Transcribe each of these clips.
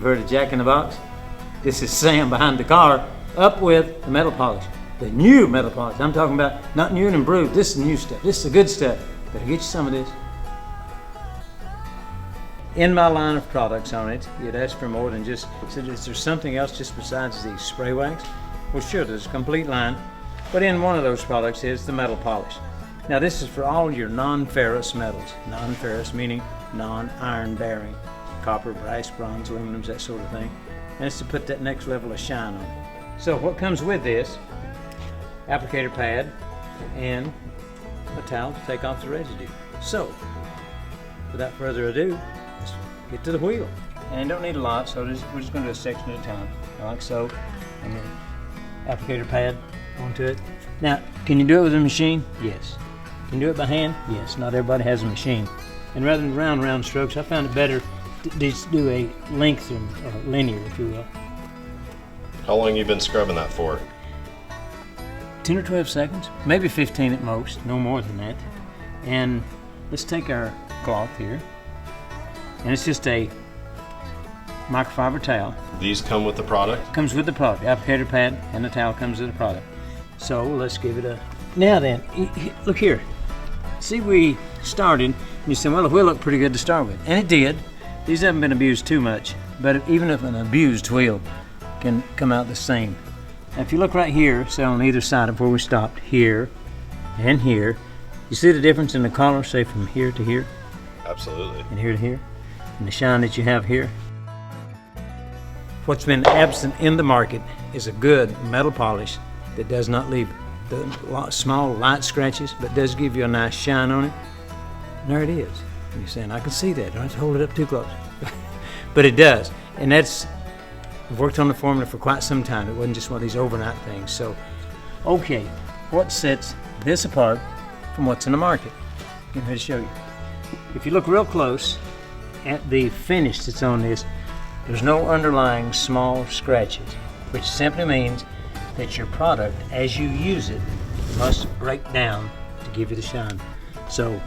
You've heard of Jack in the Box? This is Sam behind the car, up with the metal polish. The new metal polish. I'm talking about not new and improved. This is the new stuff. This is the good stuff. Better get you some of this. In my line of products on it, you'd ask for more than just, said, is there something else just besides the spray wax? Well, sure, there's a complete line. But in one of those products is the metal polish. Now this is for all your non-ferrous metals. Non-ferrous meaning non-iron bearing. Copper, brass, bronze, aluminums, that sort of thing. And it's to put that next level of shine on it. So what comes with this, applicator pad and a towel to take off the residue. So, without further ado, let's get to the wheel. And don't need a lot, so we're just going to do a section at a time, like so. And then applicator pad onto it. Now, can you do it with a machine? Yes. Can you do it by hand? Yes. Not everybody has a machine. And rather than round strokes, I found it better to just do a length or linear, if you will. How long you been scrubbing that for? 10 or 12 seconds, maybe 15 at most, no more than that. And let's take our cloth here, and it's just a microfiber towel. These come with the product? Comes with the product. The applicator pad and the towel comes with the product. So let's give it a... Now then, look here. See, we started, and you said, well, the wheel looked pretty good to start with. And it did. These haven't been abused too much, but even if an abused wheel can come out the same. Now, if you look right here, say on either side of where we stopped, here and here, you see the difference in the color, say from here to here? Absolutely. And here to here? And the shine that you have here? What's been absent in the market is a good metal polish that does not leave the small light scratches, but does give you a nice shine on it. And there it is. And you're saying, I can see that. Don't have to hold it up too close. But it does. And that's, I've worked on the formula for quite some time. It wasn't just one of these overnight things. So, okay, what sets this apart from what's in the market? I'm here to show you. If you look real close at the finish that's on this, there's no underlying small scratches, which simply means that your product, as you use it, must break down to give you the shine. So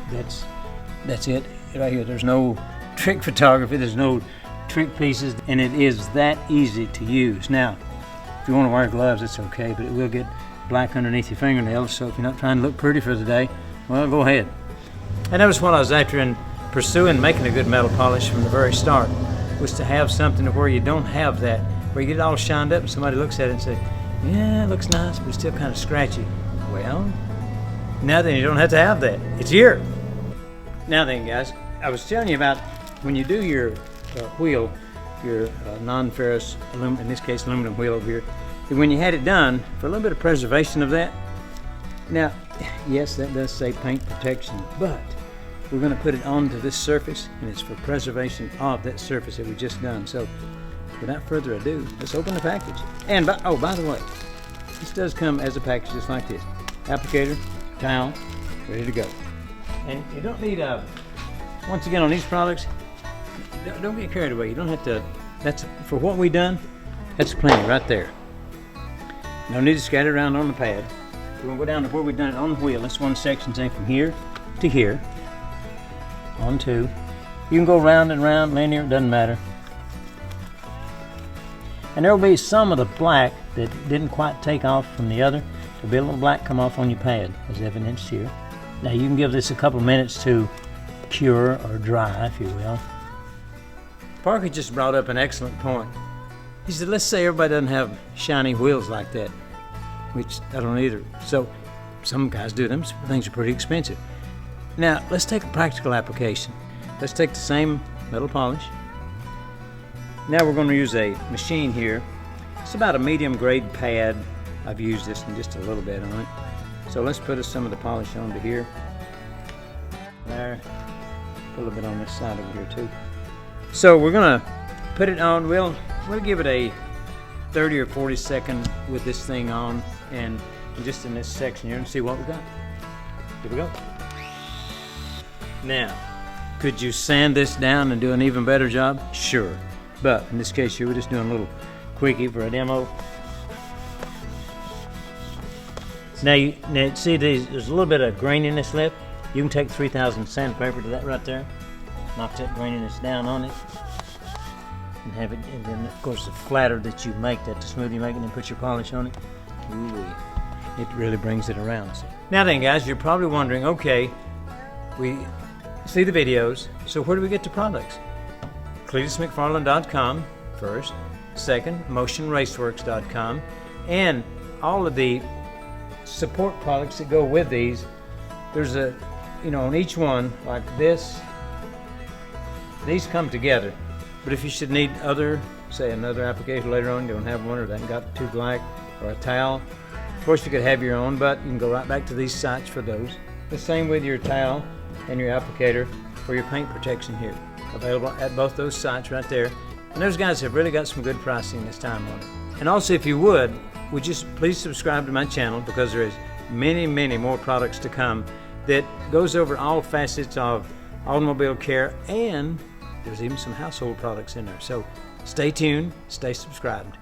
that's it right here. There's no trick photography, there's no trick pieces, and it is that easy to use. Now, if you want to wear gloves, it's okay, but it will get black underneath your fingernails, so if you're not trying to look pretty for the day, well, go ahead. And that was what I was after in pursuing making a good metal polish from the very start, was to have something where you don't have that, where you get it all shined up and somebody looks at it and says, yeah, it looks nice, but it's still kind of scratchy. Well, now then you don't have to have that. It's here. Now then, guys, I was telling you about when you do your wheel, your non-ferrous, in this case aluminum wheel over here, when you had it done, for a little bit of preservation of that, now, yes, that does say paint protection, but we're going to put it onto this surface, and it's for preservation of that surface that we just done. So, without further ado, let's open the package. And, by the way, this does come as a package just like this. Applicator, towel, ready to go. And you don't need, once again on these products, don't get carried away. You don't have to, that's, for what we done, that's plenty right there. No need to scatter around on the pad. We're going to go down to where we've done it on the wheel. That's one section, say from here to here. On two. You can go round and round, linear, doesn't matter. And there will be some of the black that didn't quite take off from the other. There'll be a little black come off on your pad, as evidenced here. Now you can give this a couple of minutes to cure or dry, if you will. Parker just brought up an excellent point. He said, let's say everybody doesn't have shiny wheels like that, which I don't either. So some guys do them, so things are pretty expensive. Now, let's take a practical application. Let's take the same metal polish. Now we're going to use a machine here. It's about a medium grade pad. I've used this in just a little bit on it. So let's put some of the polish onto here. There. Put a little bit on this side over here too. So we're going to put it on. We'll give it a 30 or 40 second with this thing on, and just in this section here, and see what we got. Here we go. Now, could you sand this down and do an even better job? Sure. But in this case here, we're just doing a little quickie for a demo. Now see there's a little bit of graininess left. You can take 3000 sandpaper to that right there. Knock that graininess down on it. and have it, and then of course the flatter that you make that, the smoother you make it, and then put your polish on it, ooh, it really brings it around. So, now then guys, you're probably wondering, okay, we see the videos, so where do we get the products? CletusMcFarland.com first, second, MotionRaceworks.com, and all of the support products that go with these. There's a, on each one, like this, these come together. But if you should need say another application later on, you don't have one, or that got too black, or a towel, of course you could have your own, but you can go right back to these sites for those. The same with your towel and your applicator for your paint protection here. Available at both those sites right there. And those guys have really got some good pricing this time on it. And also, if you would you please subscribe to my channel, because there is many, many more products to come that goes over all facets of automobile care, and there's even some household products in there. So stay tuned, stay subscribed.